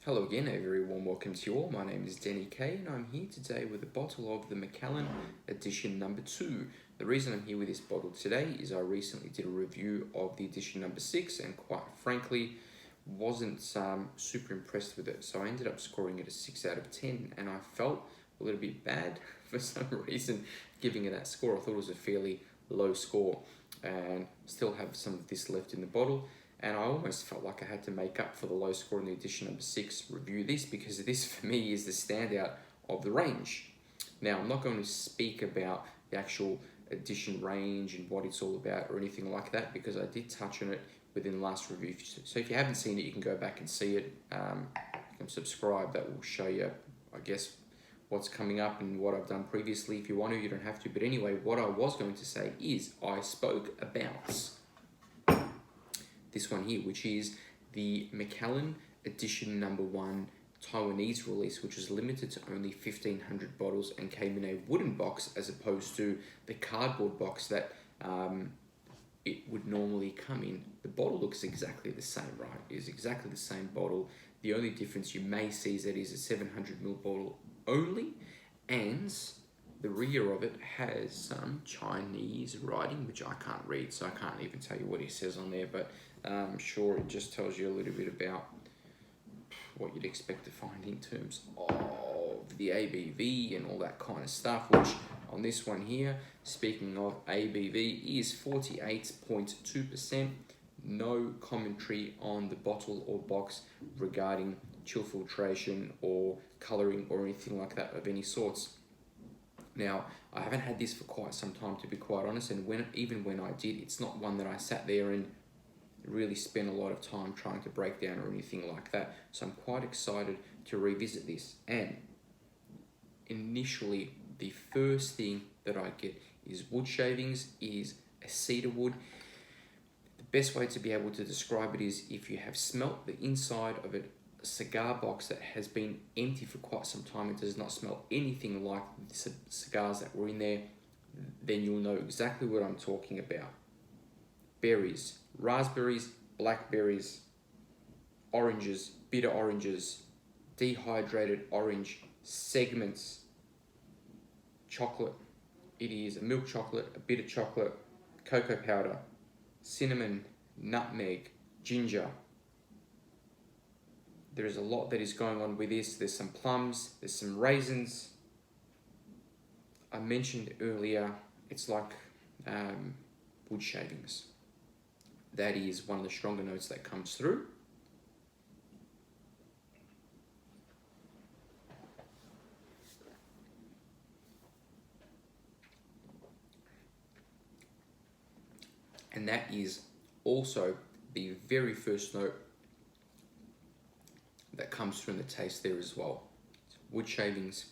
Hello again, a very warm welcome to you all. My name is Deni Kay and I'm here today with a bottle of the Macallan Edition No. 2. The reason I'm here with this bottle today is I recently did a review of the Edition No. 6 and quite frankly wasn't super impressed with it. So I ended up scoring it a 6 out of 10 and I felt a little bit bad for some reason giving it that score. I thought it was a fairly low score and still have some of this left in the bottle. And I almost felt like I had to make up for the low score in the Edition No. 6 review this because this for me is the standout of the range. Now I'm not going to speak about the actual edition range and what it's all about or anything like that because I did touch on it within the last review. So if you haven't seen it, you can go back and see it. You can subscribe, that will show you, I guess, what's coming up and what I've done previously. If you want to, you don't have to. But anyway, what I was going to say is I spoke about this one here, which is the Macallan Edition No. 1 Taiwanese release, which was limited to only 1,500 bottles and came in a wooden box as opposed to the cardboard box that it would normally come in. The bottle looks exactly the same, right? It is exactly the same bottle. The only difference you may see is that it is a 700ml bottle only, and the rear of it has some Chinese writing, which I can't read, so I can't even tell you what it says on there, but I'm sure it just tells you a little bit about what you'd expect to find in terms of the ABV and all that kind of stuff, which on this one here, speaking of ABV, is 48.2%. No commentary on the bottle or box regarding chill filtration or colouring or anything like that of any sorts. Now, I haven't had this for quite some time, to be quite honest, and even when I did, it's not one that I sat there and really spent a lot of time trying to break down or anything like that. So I'm quite excited to revisit this. And initially, the first thing that I get is wood shavings, is a cedar wood. The best way to be able to describe it is if you have smelt the inside of a cigar box that has been empty for quite some time, it does not smell anything like the cigars that were in there, then you'll know exactly what I'm talking about. Berries, raspberries, blackberries, oranges, bitter oranges, dehydrated orange, segments, chocolate. It is a milk chocolate, a bitter chocolate, cocoa powder, cinnamon, nutmeg, ginger. There is a lot that is going on with this. There's some plums, there's some raisins. I mentioned earlier, it's like wood shavings. That is one of the stronger notes that comes through. And that is also the very first note that comes through in the taste there as well. Wood shavings,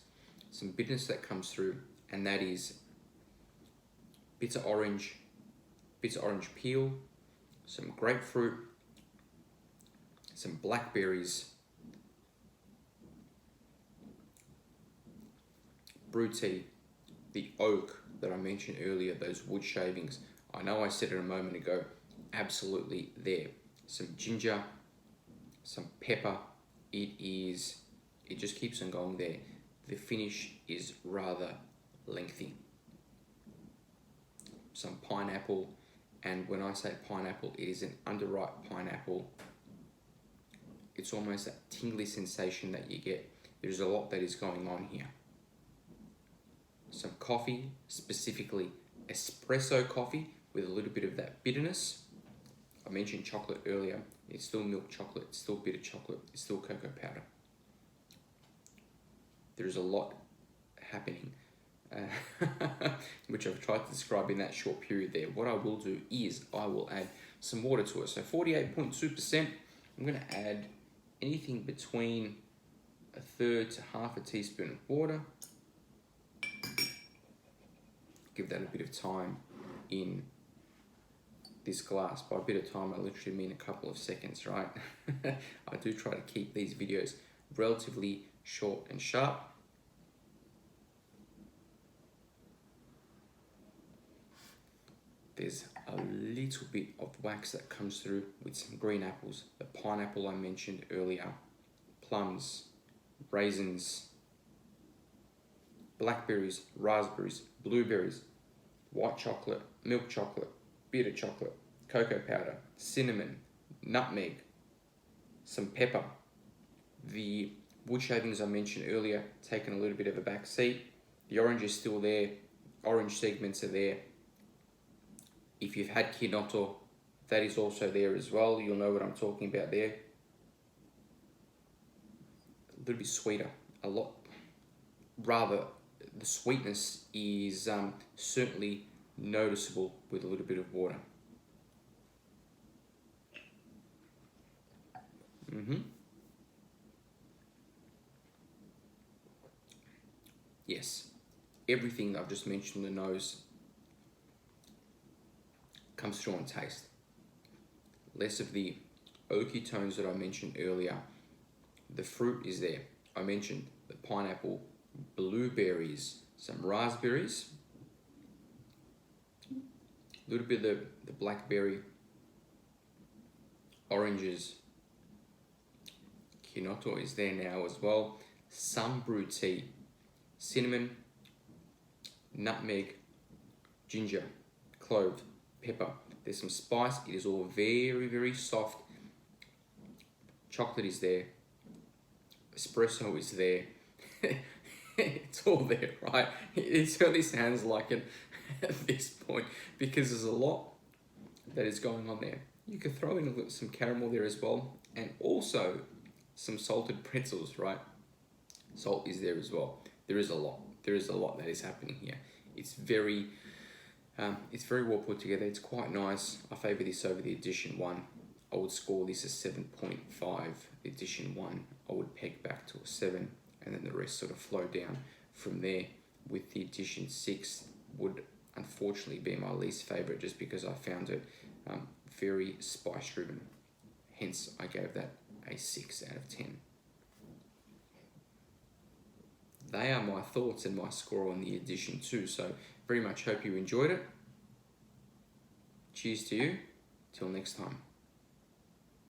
some bitterness that comes through, and that is bitter orange peel, some grapefruit, some blackberries, brew tea, the oak that I mentioned earlier, those wood shavings. I know I said it a moment ago, absolutely there. Some ginger, some pepper. It just keeps on going there. The finish is rather lengthy. Some pineapple, and when I say pineapple, it is an underripe pineapple. It's almost that tingly sensation that you get. There's a lot that is going on here. Some coffee, specifically espresso coffee with a little bit of that bitterness. I mentioned chocolate earlier. It's still milk chocolate, it's still bitter chocolate, it's still cocoa powder. There's a lot happening, which I've tried to describe in that short period there. What I will do is I will add some water to it. So 48.2%, I'm gonna add anything between a third to half a teaspoon of water. Give that a bit of time in this glass. By a bit of time, I literally mean a couple of seconds, right? I do try to keep these videos relatively short and sharp. There's a little bit of wax that comes through with some green apples. The pineapple I mentioned earlier plums, raisins, blackberries, raspberries, blueberries, white chocolate, milk chocolate, bitter chocolate, cocoa powder, cinnamon, nutmeg, some pepper. The wood shavings I mentioned earlier, taking a little bit of a back seat. The orange is still there. Orange segments are there. If you've had Kinoto, that is also there as well. You'll know what I'm talking about there. A little bit sweeter, a lot. Rather, the sweetness is certainly noticeable with a little bit of water. Yes, everything I've just mentioned in the nose comes through on taste. Less of the oaky tones that I mentioned earlier. The fruit is there. I mentioned the pineapple, blueberries, some raspberries, a little bit of the blackberry, oranges. Kinoto is there now as well. Some brewed tea, cinnamon, nutmeg, ginger, clove, pepper. There's some spice. It is all very, very soft. Chocolate is there. Espresso is there. It's all there, right? It certainly sounds like it at this point because there's a lot that is going on there. You could throw in some caramel there as well, and also some salted pretzels, right? Salt is there as well. There is a lot. There is a lot that is happening here. It's very well put together. It's quite nice. I favour this over the Edition 1. I would score this as 7.5. The Edition 1, I would peg back to a 7, and then the rest sort of flow down from there. With the Edition 6, would unfortunately be my least favourite just because I found it very spice driven. Hence, I gave that a 6 out of 10. They are my thoughts and my score on the Edition 2. So very much hope you enjoyed it. Cheers to you. Till next time.